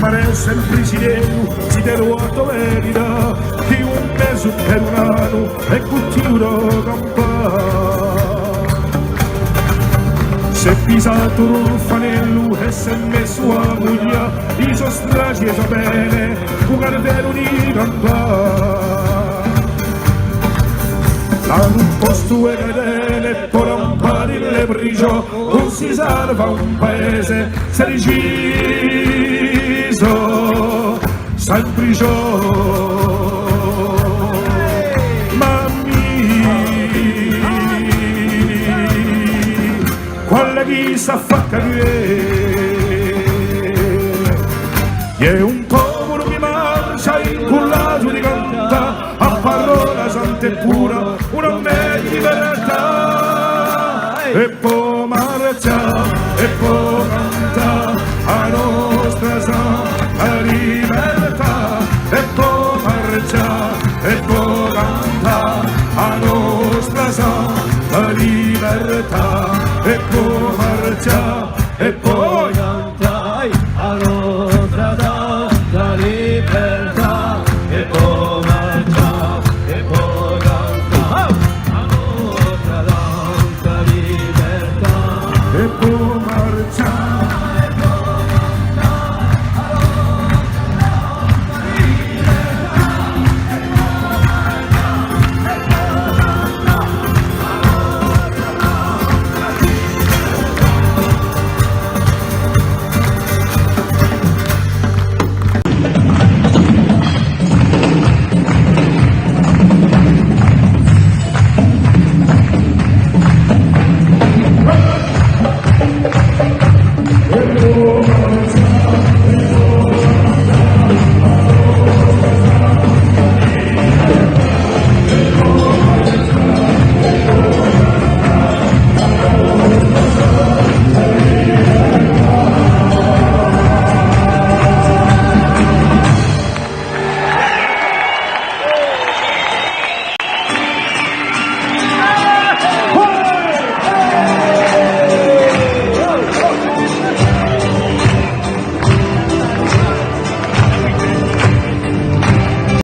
Mare sempre si deruoto verità, di un mese per un anno e cultura campà. Se pisato un fanello e se messo a muglia, i suoi stragi e bene, un cardero di campà. L'hanno posto e cadene, poi lampare le brigio, non si salva un paese, se deciso, sempre ciò. Mammi, quella chi sa fa capire, è un povero che marcia incullato di canta, a parola santa e pura, una meglio libertà. E poi marcia, e poi canta, a nostra santa libertà. E poi marcia, e poi canta, a nostra santa libertà. E poi marcia, e poi canta, a nostra santa libertà. E poi marcia, e poi canta, a nostra santa libertà. E poi marcia.